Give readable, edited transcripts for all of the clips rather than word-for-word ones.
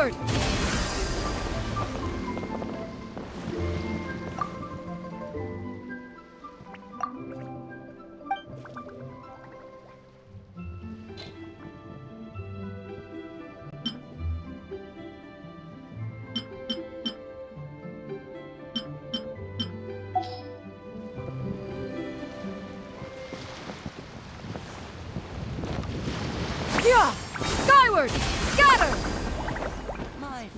Skyward! Yeah! Skyward! Scatter! My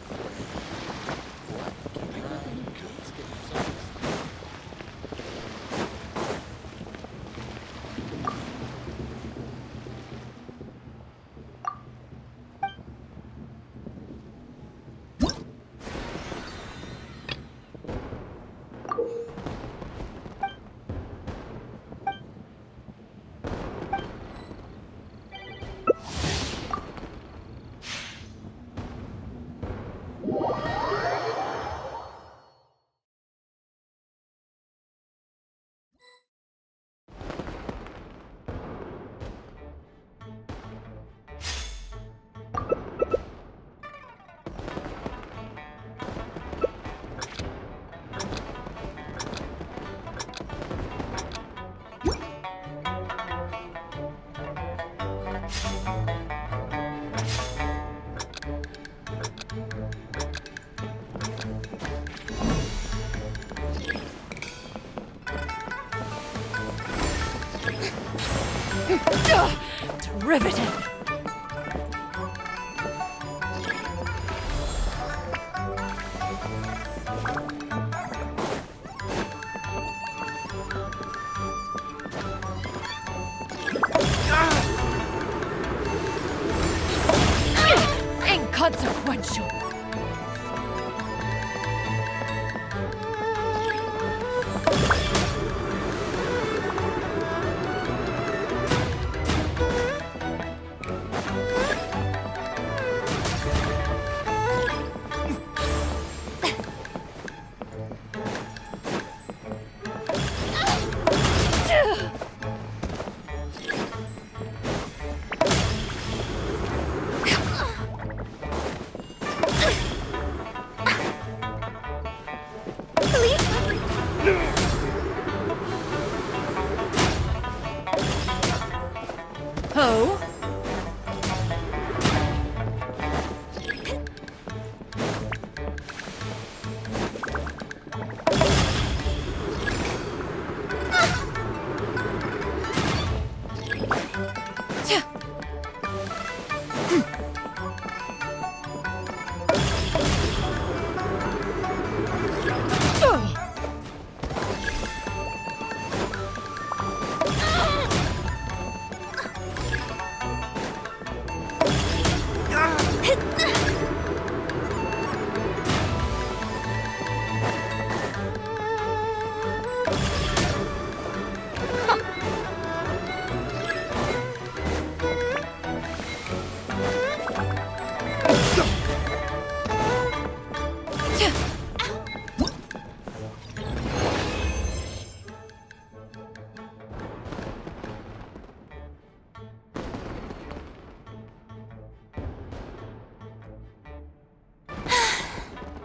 Derivative! Inconsequential! Ho!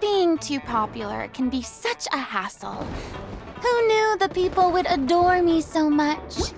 Being too popular can be such a hassle. Who knew the people would adore me so much?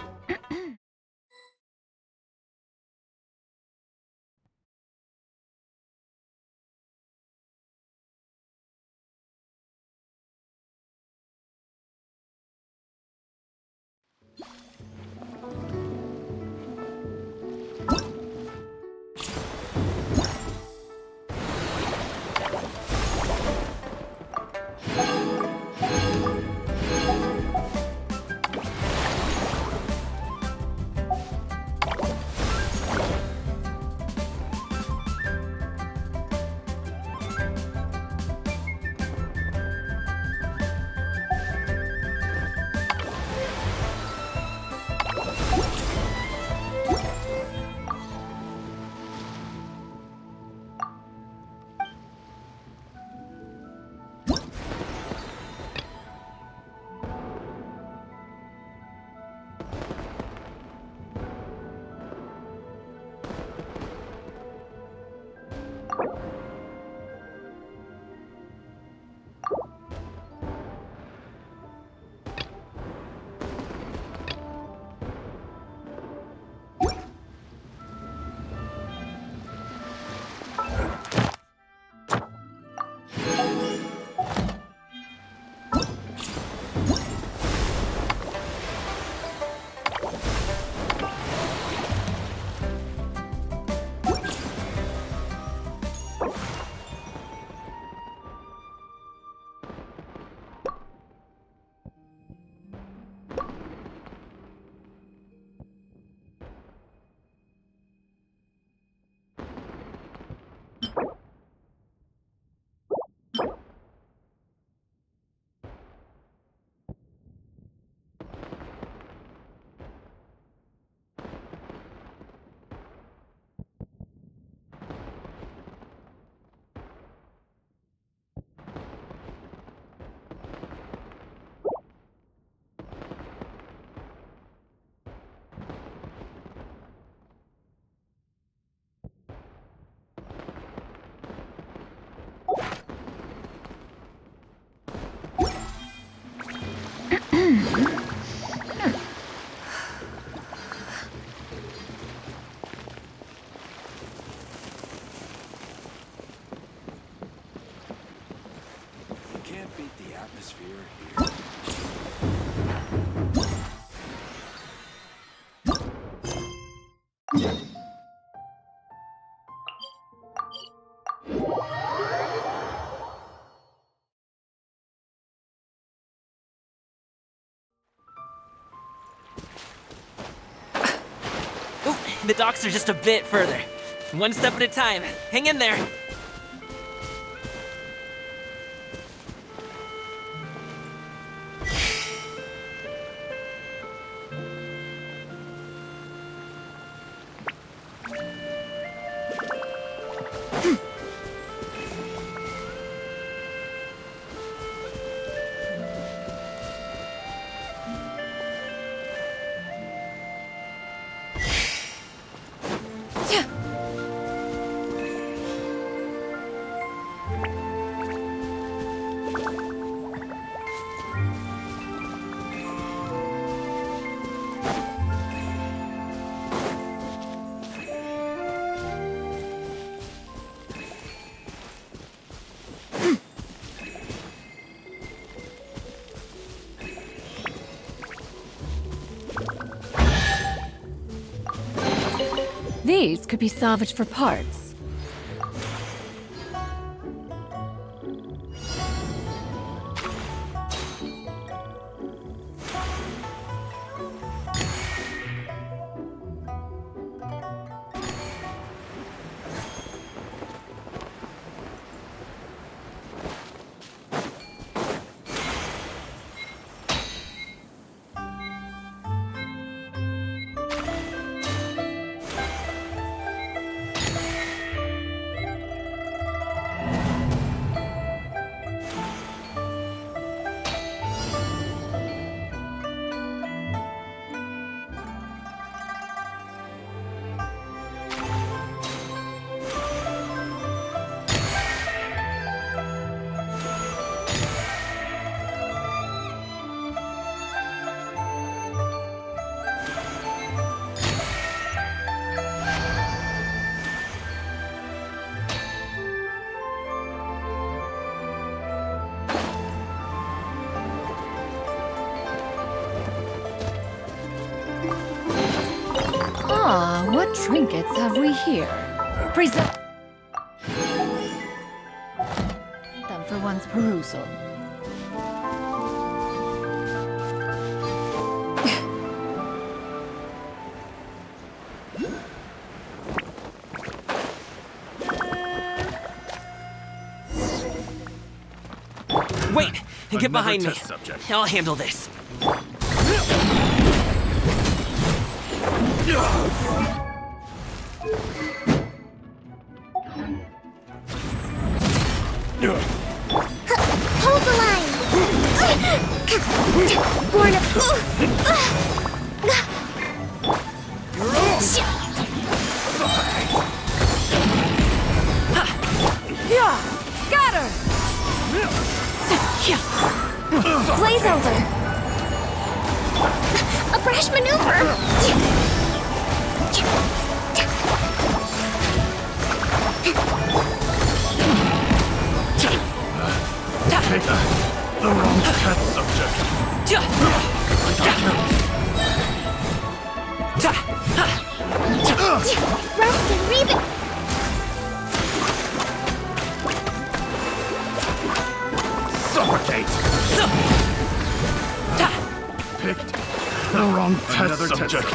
atmosphere here. Ooh, the docks are just a bit further. One step at a time. Hang in there. These could be salvaged for parts. Ah, what trinkets have we here? Present them for one's perusal. Wait! Get Another behind me. test subject. I'll handle this. Hold the line! Born of... Yeah! Scatter! Blaze over! A brash maneuver! Pick the wrong test subject. Rest and read. Suffocate! Picked the wrong test subject.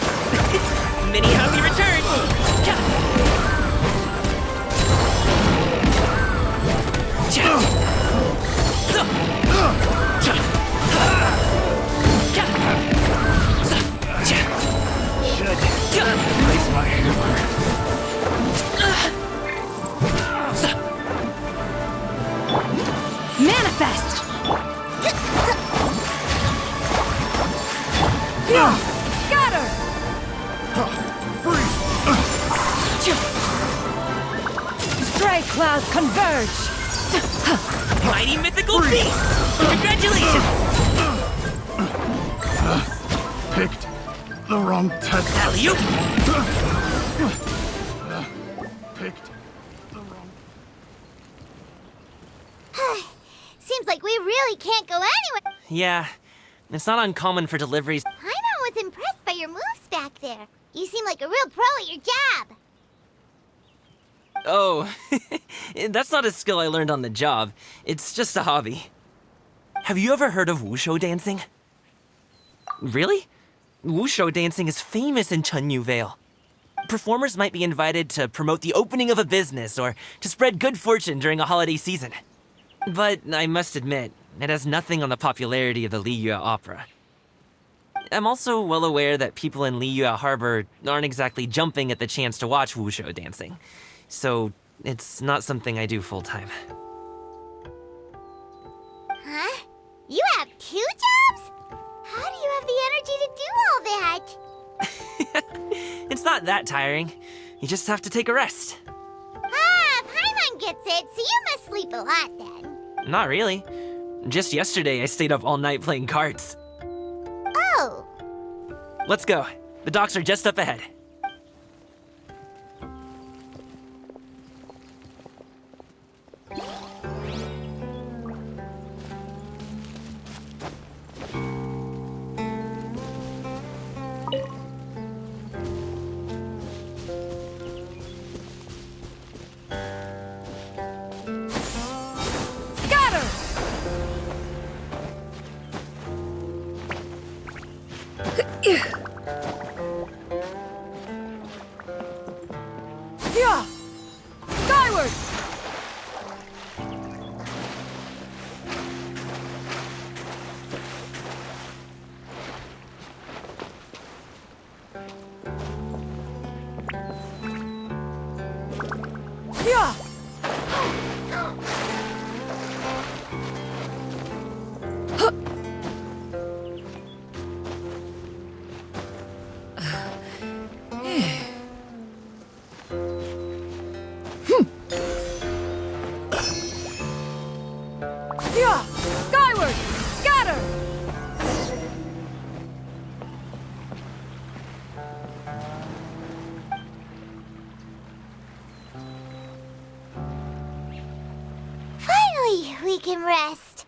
Many happy returns! Place my hammer. Manifest! Yeah! Scatter! Freeze! Stray clouds converge! Mighty mythical beast! Congratulations! Picked the wrong test. Alley-oop! Picked the wrong. Seems like we really really can't go anywhere. Yeah, it's not uncommon for deliveries. Paimon was impressed by your moves back there. You seem like a real pro at your job. Oh, that's not a skill I learned on the job. It's just a hobby. Have you ever heard of wushu dancing? Really? Wushu dancing is famous in Xianyun Vale. Performers might be invited to promote the opening of a business or to spread good fortune during a holiday season. But I must admit, it has nothing on the popularity of the Liyue Opera. I'm also well aware that people in Liyue Harbor aren't exactly jumping at the chance to watch wushu dancing. So, it's not something I do full-time. Huh? You have 2 jobs? How do you have the energy to do all that? It's not that tiring. You just have to take a rest. Ah, Paimon gets it, so you must sleep a lot then. Not really. Just yesterday, I stayed up all night playing cards. Oh. Let's go. The docks are just up ahead. Scatter! Yeah! Skyward! Yeah! Yeah! Skyward! Scatter! Finally, we can rest.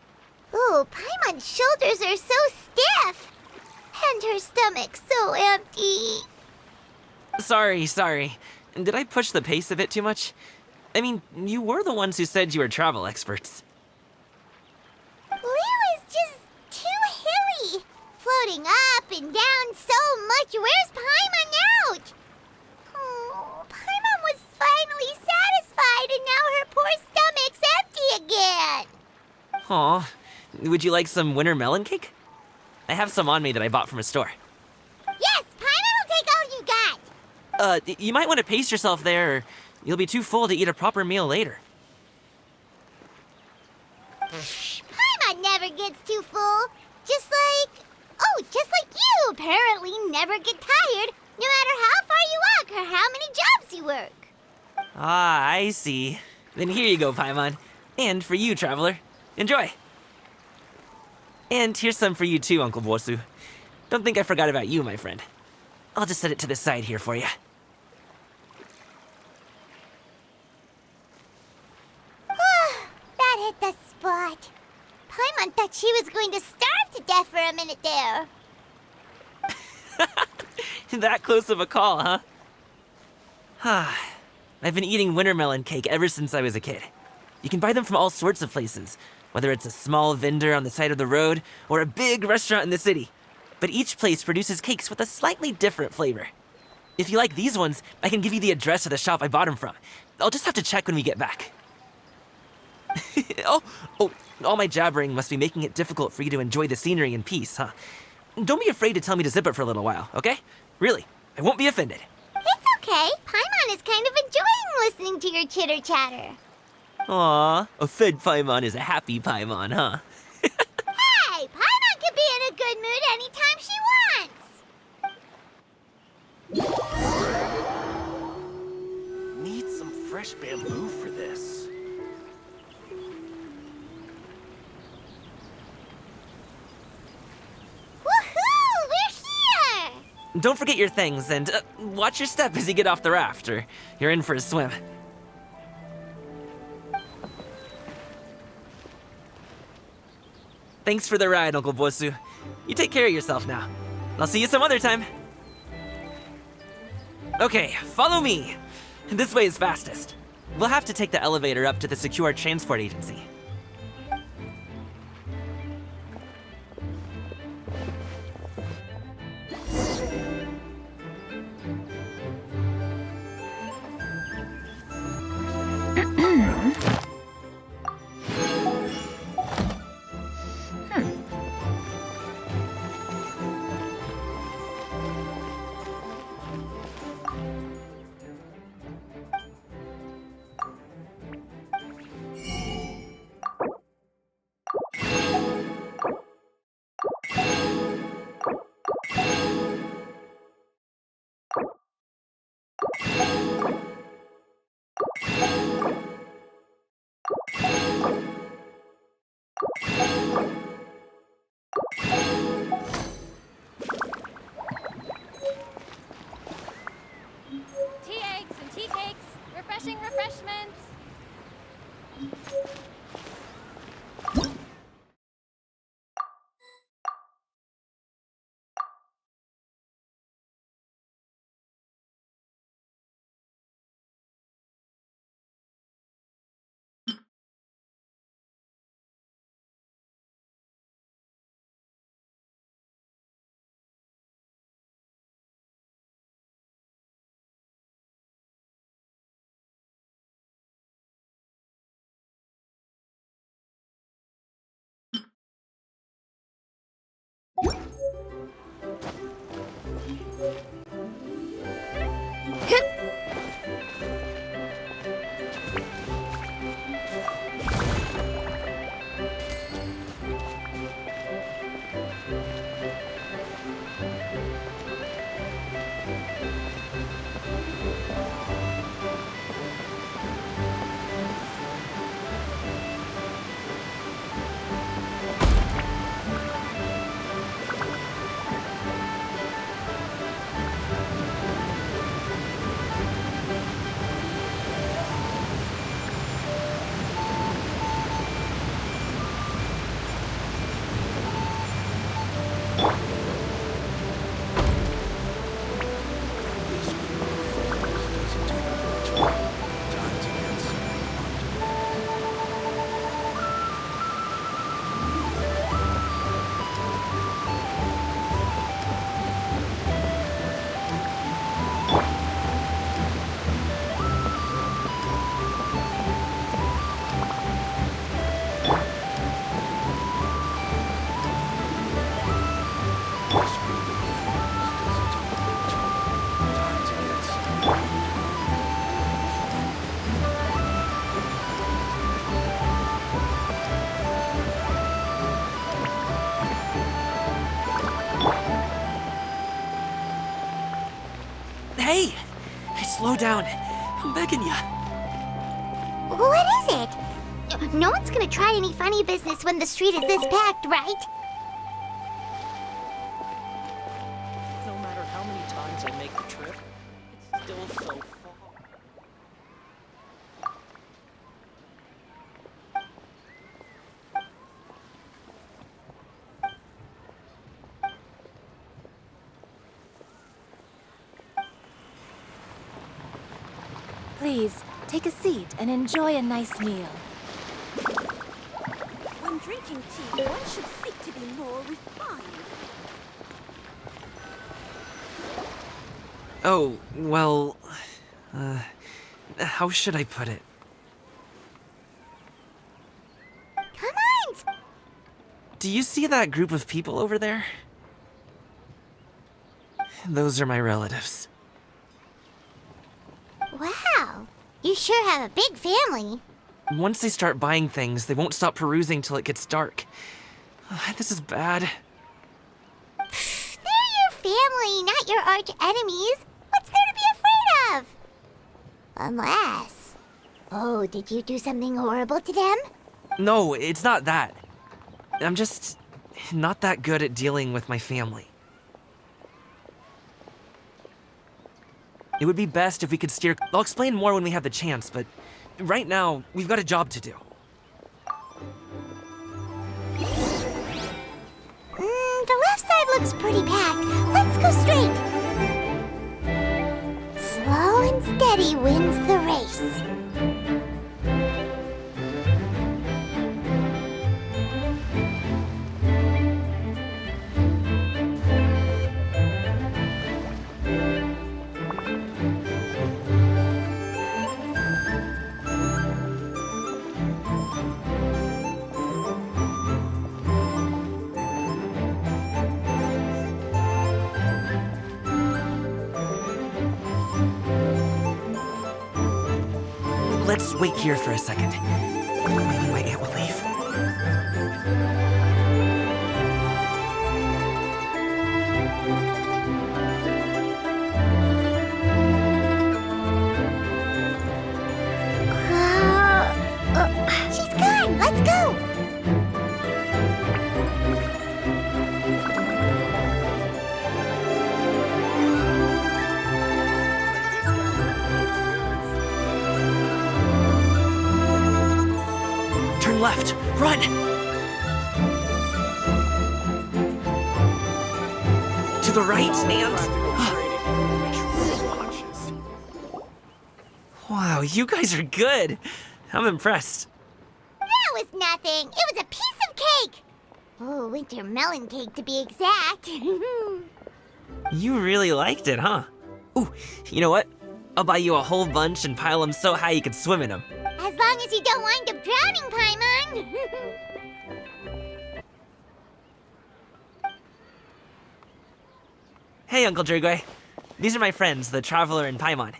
Ooh, Paimon's shoulders are so stiff. And her stomach's so empty. Sorry. Did I push the pace a bit too much? I mean, you were the ones who said you were travel experts. Leo is just too hilly. Floating up and down so much. Where's Paimon out? Oh, Paimon was finally satisfied and now her poor stomach's empty again. Aw, would you like some winter melon cake? I have some on me that I bought from a store. Yes, Paimon will take all you got. You might want to pace yourself there, or you'll be too full to eat a proper meal later. Paimon never gets too full. Just like you apparently never get tired, no matter how far you walk or how many jobs you work. Ah, I see. Then here you go, Paimon. And for you, traveler. Enjoy. And here's some for you too, Uncle Bosu. Don't think I forgot about you, my friend. I'll just set it to the side here for you. That hit the spot. Paimon thought she was going to starve to death for a minute there. That close of a call, huh? I've been eating winter melon cake ever since I was a kid. You can buy them from all sorts of places, whether it's a small vendor on the side of the road or a big restaurant in the city. But each place produces cakes with a slightly different flavor. If you like these ones, I can give you the address of the shop I bought them from. I'll just have to check when we get back. Oh, all my jabbering must be making it difficult for you to enjoy the scenery in peace, huh? Don't be afraid to tell me to zip it for a little while, okay? Really, I won't be offended. It's okay. Paimon is kind of enjoying listening to your chitter-chatter. Aw, a fed Paimon is a happy Paimon, huh? Hey, Paimon can be in a good mood anytime she wants. Need some fresh bamboo for this. Woohoo! We're here! Don't forget your things, and watch your step as you get off the raft, or you're in for a swim. Thanks for the ride, Uncle Bosu. You take care of yourself now. I'll see you some other time. Okay, follow me. This way is fastest. We'll have to take the elevator up to the secure transport agency. Tea eggs and tea cakes. Refreshing refreshments. Hey! Slow down. I'm begging ya. What is it? No one's gonna try any funny business when the street is this packed, right? No matter how many times I make the trip, it's still so far. Please, take a seat and enjoy a nice meal. When drinking tea, one should seek to be more refined. Oh, well... how should I put it? Come on! Do you see that group of people over there? Those are my relatives. Wow, you sure have a big family. Once they start buying things, they won't stop perusing till it gets dark. This is bad. They're your family, not your arch enemies. What's there to be afraid of? Unless... Oh, did you do something horrible to them? No, it's not that. I'm just not that good at dealing with my family. It would be best if we could steer... I'll explain more when we have the chance, but right now, we've got a job to do. looks pretty packed. Let's go straight. Slow and steady wins the race. Let's wait here for a second. Maybe my aunt will leave. She's gone. Let's go. Turn left. Run! To the right and... Wow, you guys are good. I'm impressed. That was nothing. It was a piece of cake. Oh, winter melon cake to be exact. You really liked it, huh? Ooh, you know what? I'll buy you a whole bunch and pile them so high you could swim in them. As long as you don't wind up drowning, Paimon. Hey, Uncle Drugway. These are my friends, the Traveler and Paimon.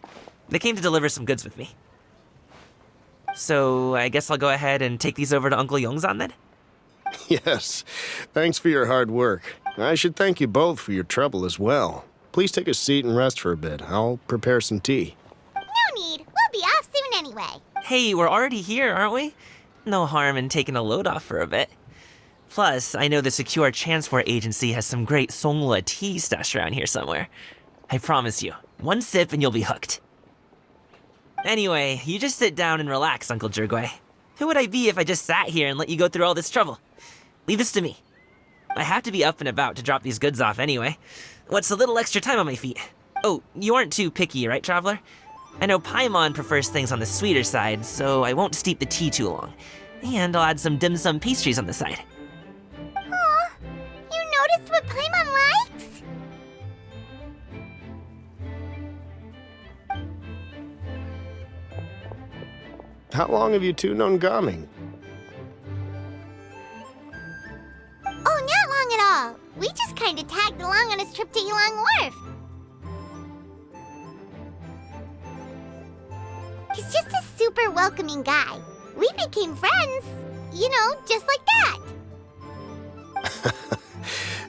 They came to deliver some goods with me. So, I guess I'll go ahead and take these over to Uncle Yongzan then? Yes. Thanks for your hard work. I should thank you both for your trouble as well. Please take a seat and rest for a bit. I'll prepare some tea. No need. We'll be off soon anyway. Hey, we're already here, aren't we? No harm in taking a load off for a bit. Plus, I know the Secure Transport Agency has some great Songhua tea stashed around here somewhere. I promise you, one sip and you'll be hooked. Anyway, you just sit down and relax, Uncle Jirgway. Who would I be if I just sat here and let you go through all this trouble? Leave this to me. I have to be up and about to drop these goods off anyway. What's a little extra time on my feet? Oh, you aren't too picky, right, Traveler? I know Paimon prefers things on the sweeter side, so I won't steep the tea too long. And I'll add some dim sum pastries on the side. Aw, you noticed what Paimon likes? How long have you two known Gaming? Oh, not long at all. We just kind of tagged along on his trip to Yilong Wharf. He's just a super welcoming guy. We became friends, you know, just like that.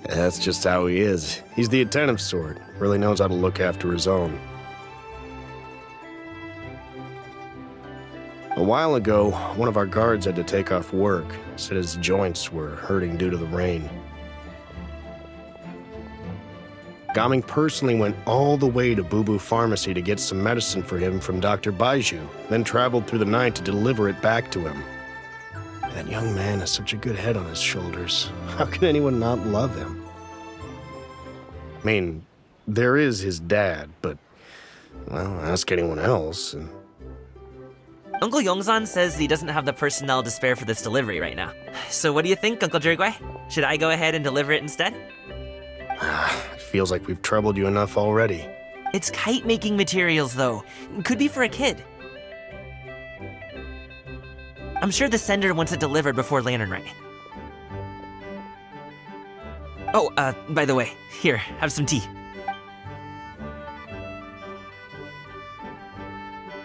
That's just how he is. He's the attentive sort. Really knows how to look after his own. A while ago, one of our guards had to take off work. Said his joints were hurting due to the rain. Gaming personally went all the way to Boo Boo Pharmacy to get some medicine for him from Dr. Baiju, then traveled through the night to deliver it back to him. That young man has such a good head on his shoulders. How can anyone not love him? I mean, there is his dad, but, well, ask anyone else. And Uncle Yongzan says he doesn't have the personnel to spare for this delivery right now. So what do you think, Uncle Jirgway? Should I go ahead and deliver it instead? it feels like we've troubled you enough already. It's kite-making materials, though. Could be for a kid. I'm sure the sender wants it delivered before Latern Rite. Oh, by the way, here, have some tea.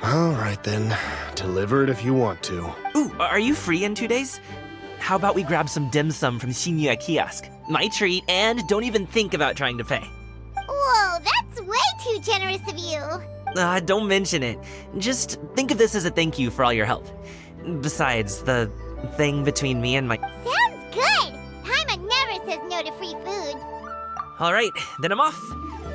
All right, then. Deliver it if you want to. Ooh, are you free in 2 days? How about we grab some dim sum from Xianyun kiosk? My treat, and don't even think about trying to pay. Whoa, that's way too generous of you. Don't mention it. Just think of this as a thank you for all your help. Besides, the thing between me and my... Sounds good. Paimon never says no to free food. All right, then I'm off.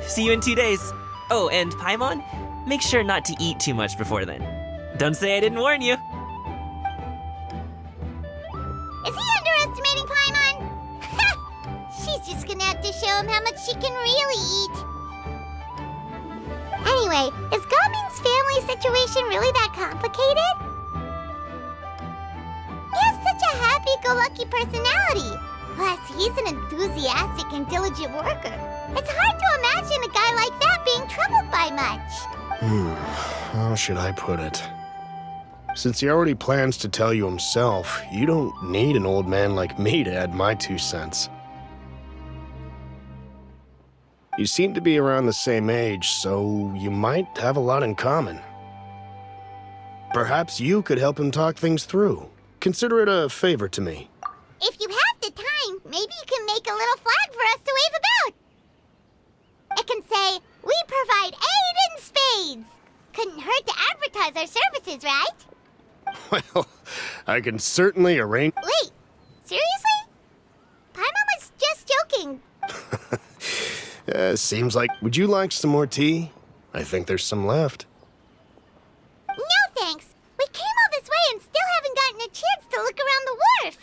See you in 2 days. Oh, and Paimon, make sure not to eat too much before then. Don't say I didn't warn you. Is he underestimating Paimon? She's She's just gonna have to show him how much she can really eat. Anyway, is Gaming's family situation really that complicated? He has such a happy-go-lucky personality. Plus, he's an enthusiastic and diligent worker. It's hard to imagine a guy like that being troubled by much. How should I put it? Since he already plans to tell you himself, you don't need an old man like me to add my 2 cents. You seem to be around the same age, so you might have a lot in common. Perhaps you could help him talk things through. Consider it a favor to me. If you have the time, maybe you can make a little flag for us to wave about. It can say, "We provide aid in spades." Couldn't hurt to advertise our services, right? Well, I can certainly arrange... Wait, seriously? Paimon was just joking. Seems like... Would you like some more tea? I think there's some left. No thanks. We came all this way and still haven't gotten a chance to look around the wharf.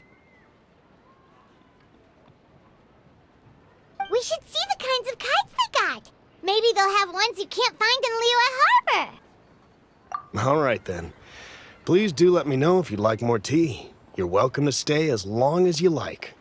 We should see the kinds of kites they got. Maybe they'll have ones you can't find in Liyue Harbor. All right, then. Please do let me know if you'd like more tea. You're welcome to stay as long as you like.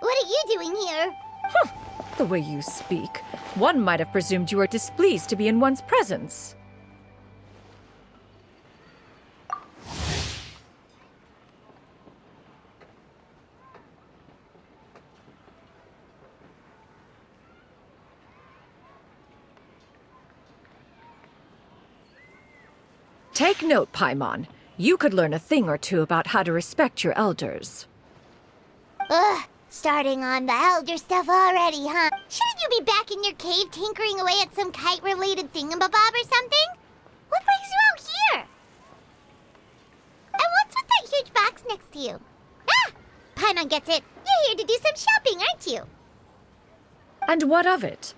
What are you doing here? The way you speak, one might have presumed you were displeased to be in one's presence. Take note, Paimon. You could learn a thing or two about how to respect your elders. Ugh, starting on the elder stuff already, huh? Shouldn't you be back in your cave tinkering away at some kite-related thingamabob or something? What brings you out here? And what's with that huge box next to you? Ah! Paimon gets it. You're here to do some shopping, aren't you? And what of it?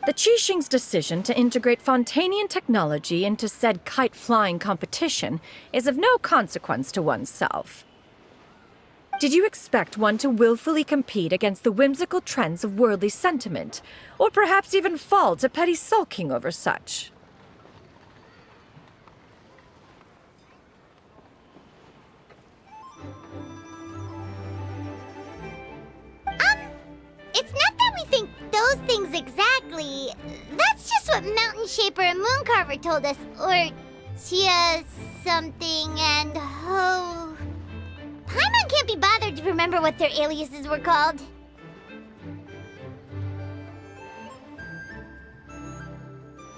The Qixing's decision to integrate Fontanian technology into said kite-flying competition is of no consequence to oneself. Did you expect one to willfully compete against the whimsical trends of worldly sentiment, or perhaps even fall to petty sulking over such? It's not that we think those things exactly. That's just what Mountain Shaper and Mooncarver told us. Or Chia something and Ho. Paimon can't be bothered to remember what their aliases were called.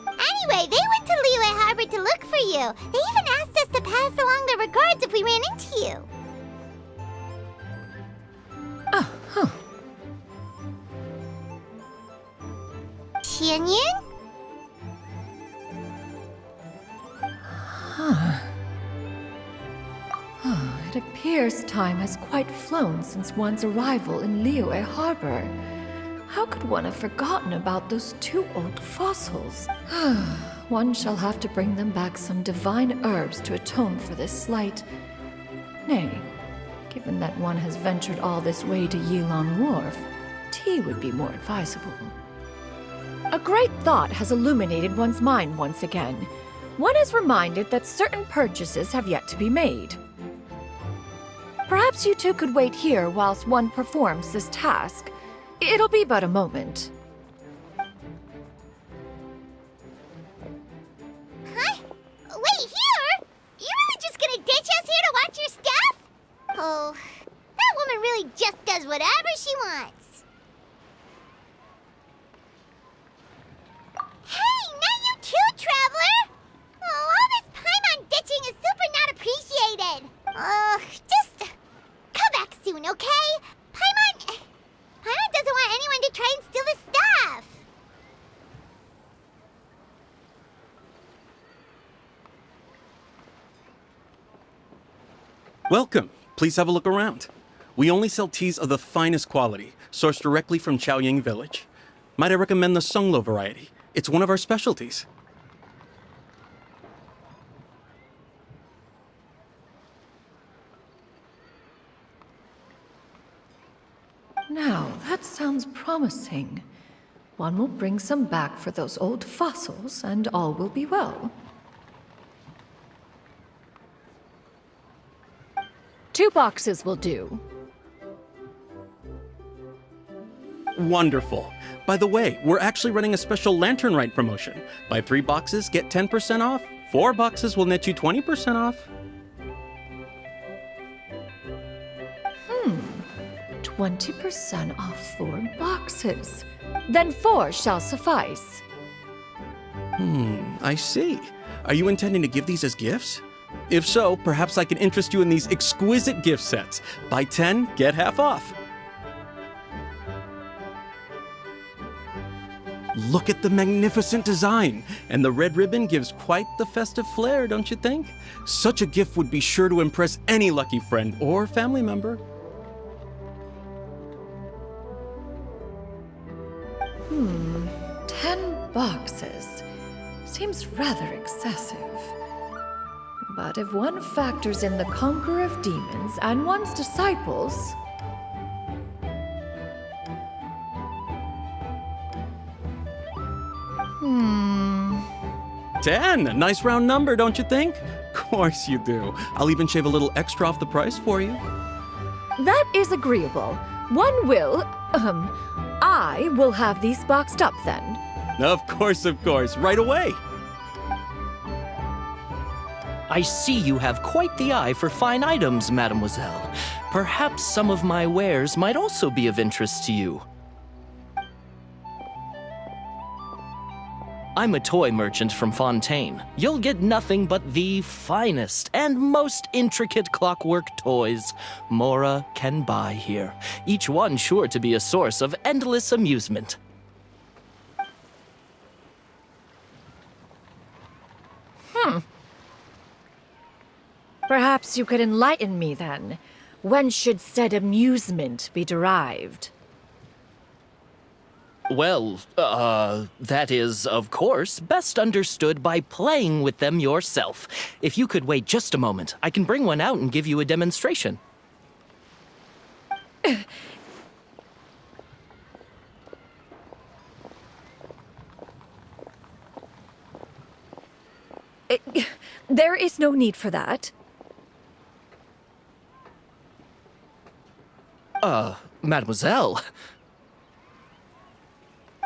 Anyway, they went to Liyue Harbor to look for you. They even asked us to pass along their regards if we ran into you. Oh, huh. Xianyun? It appears time has quite flown since one's arrival in Liyue Harbor. How could one have forgotten about those two old fossils? One shall have to bring them back some divine herbs to atone for this slight. Nay, given that one has ventured all this way to Yilong Wharf, tea would be more advisable. A great thought has illuminated one's mind once again. One is reminded that certain purchases have yet to be made. Perhaps you two could wait here whilst one performs this task. It'll be but a moment. Huh? Wait, here? You're really just gonna ditch us here to watch your stuff? Oh, that woman really just does whatever she wants. Hey, not you too, Traveler! Oh, Welcome. Please have a look around. We only sell teas of the finest quality, sourced directly from Xianyun village. Might I recommend the Sunglo variety? It's one of our specialties. Now, that sounds promising. One will bring some back for those old fossils, and all will be well. 2 boxes will do. Wonderful. By the way, we're actually running a special Latern Rite promotion. Buy 3 boxes, get 10% off. 4 boxes will net you 20% off. 20% off 4 boxes. Then 4 shall suffice. I see. Are you intending to give these as gifts? If so, perhaps I can interest you in these exquisite gift sets. Buy 10, get half off. Look at the magnificent design, and the red ribbon gives quite the festive flair, don't you think? Such a gift would be sure to impress any lucky friend or family member. 10 boxes. Seems rather excessive. But if one factors in the conqueror of demons and one's disciples... 10! A nice round number, don't you think? Of course you do. I'll even shave a little extra off the price for you. That is agreeable. One will, I will have these boxed up then. Of course, right away. I see you have quite the eye for fine items, mademoiselle. Perhaps some of my wares might also be of interest to you. I'm a toy merchant from Fontaine. You'll get nothing but the finest and most intricate clockwork toys Mora can buy here, each one sure to be a source of endless amusement. Perhaps you could enlighten me then. When should said amusement be derived? Well, that is, of course, best understood by playing with them yourself. If you could wait just a moment, I can bring one out and give you a demonstration. There is no need for that. Mademoiselle.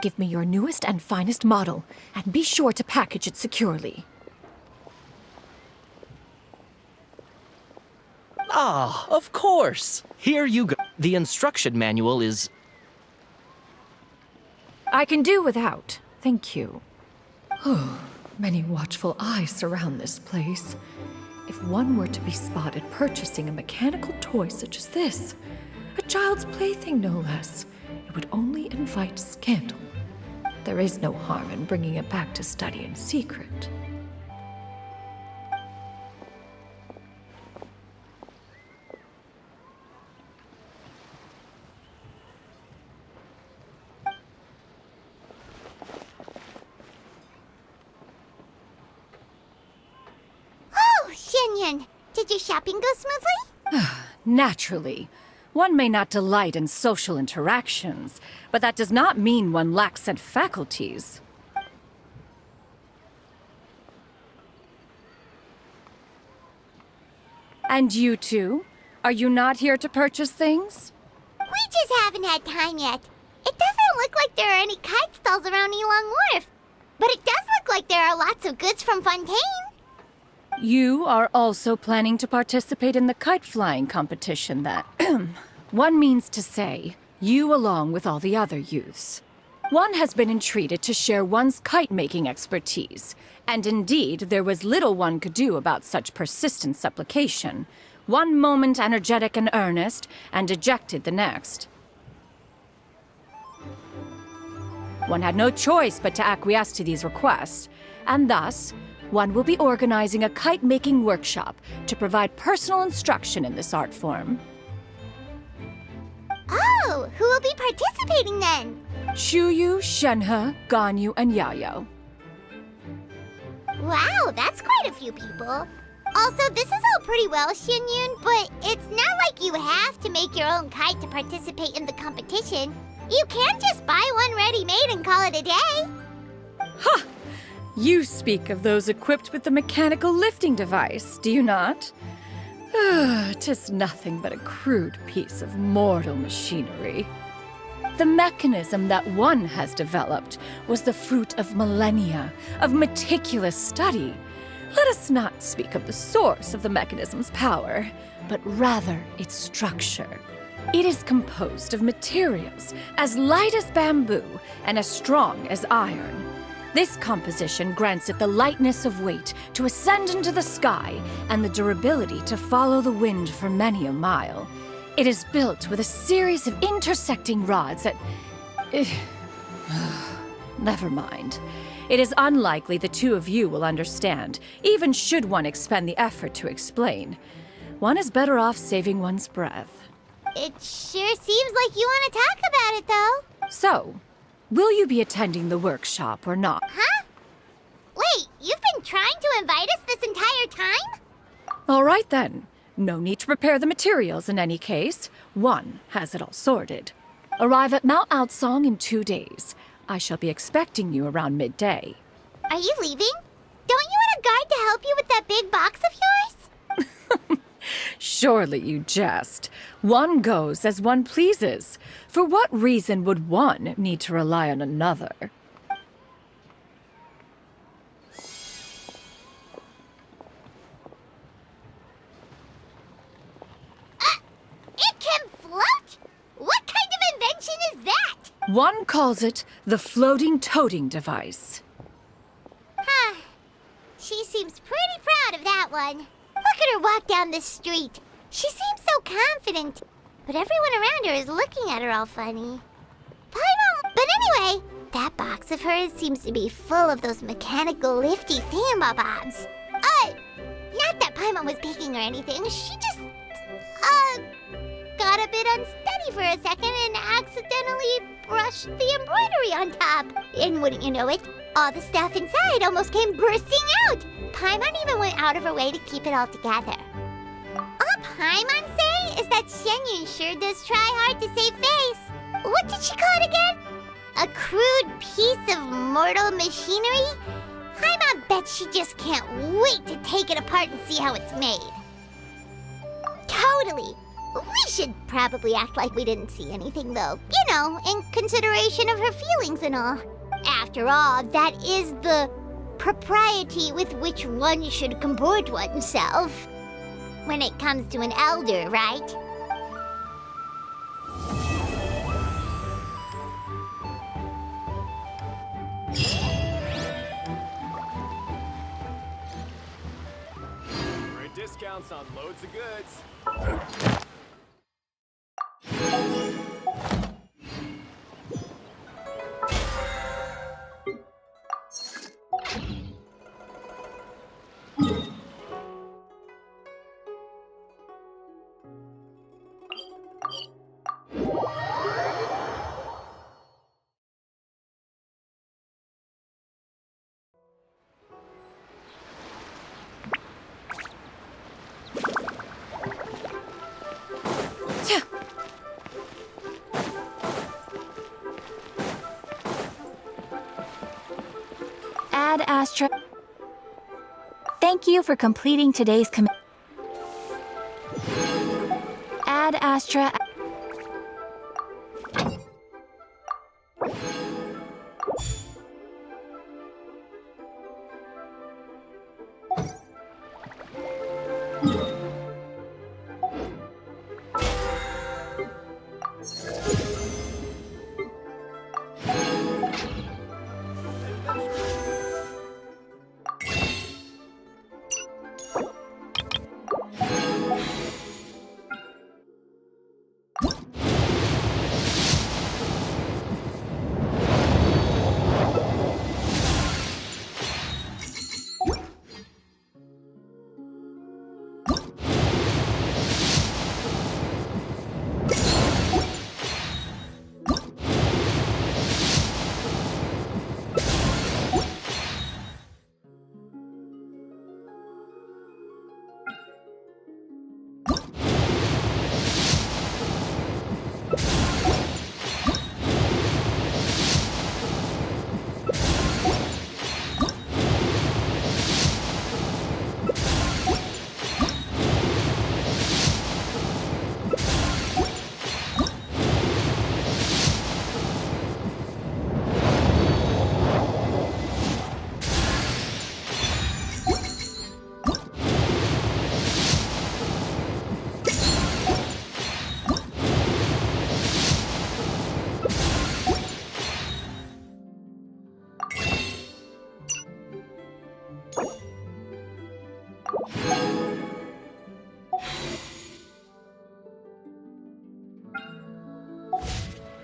Give me your newest and finest model, and be sure to package it securely. Ah, of course. Here you go. The instruction manual is... I can do without, thank you. Many watchful eyes surround this place. If one were to be spotted purchasing a mechanical toy such as this, a child's plaything no less, it would only invite scandal. There is no harm in bringing it back to study in secret. Oh, Xianyun, did your shopping go smoothly? Naturally. One may not delight in social interactions, but that does not mean one lacks said faculties. And you two? Are you not here to purchase things? We just haven't had time yet. It doesn't look like there are any kite stalls around Elong Wharf. But it does look like there are lots of goods from Fontaine. You are also planning to participate in the kite flying competition that... One means to say, you along with all the other youths. One has been entreated to share one's kite-making expertise, and indeed there was little one could do about such persistent supplication. One moment energetic and earnest, and dejected the next. One had no choice but to acquiesce to these requests, and thus, one will be organizing a kite-making workshop to provide personal instruction in this art form. Oh, who will be participating then? Chuyu, Shenhe, Ganyu, and Yayo. Wow, that's quite a few people. Also, this is all pretty well, Xianyun, but it's not like you have to make your own kite to participate in the competition. You can just buy one ready-made and call it a day. Ha! You speak of those equipped with the mechanical lifting device, do you not? 'Tis nothing but a crude piece of mortal machinery. The mechanism that one has developed was the fruit of millennia of meticulous study. Let us not speak of the source of the mechanism's power, but rather its structure. It is composed of materials as light as bamboo and as strong as iron. This composition grants it the lightness of weight to ascend into the sky and the durability to follow the wind for many a mile. It is built with a series of intersecting rods that... Never mind. It is unlikely the two of you will understand, even should one expend the effort to explain. One is better off saving one's breath. It sure seems like you want to talk about it, though. So, will you be attending the workshop or not? Huh? Wait, you've been trying to invite us this entire time? All right then. No need to prepare the materials in any case. One has it all sorted. Arrive at Mount Outsong in 2 days. I shall be expecting you around midday. Are you leaving? Don't you want a guard to help you with that big box of yours? Surely you jest. One goes as one pleases. For what reason would one need to rely on another? It can float? What kind of invention is that? One calls it the floating toting device. Huh. She seems pretty proud of that one. Look at her walk down the street. She seems so confident. But everyone around her is looking at her all funny. Paimon! But anyway, that box of hers seems to be full of those mechanical lifty thingamabobs. Not that Paimon was peeking or anything. She just, got a bit unsteady for a second and accidentally brushed the embroidery on top. And wouldn't you know it, all the stuff inside almost came bursting out. Paimon even went out of her way to keep it all together. All Paimon say is that Xianyun sure does try hard to save face. What did she call it again? A crude piece of mortal machinery? Paimon bets she just can't wait to take it apart and see how it's made. Totally. We should probably act like we didn't see anything, though. You know, in consideration of her feelings and all. After all, that is the propriety with which one should comport oneself. When it comes to an elder, right? Great discounts on loads of goods. Ad Astra. Thank you for completing today's Ad Astra.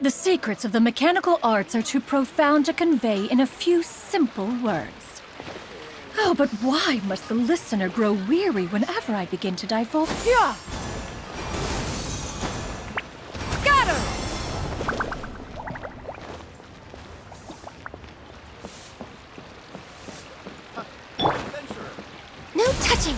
The secrets of the mechanical arts are too profound to convey in a few simple words. Oh, but why must the listener grow weary whenever I begin to divulge? Yeah! Scatter! No touching!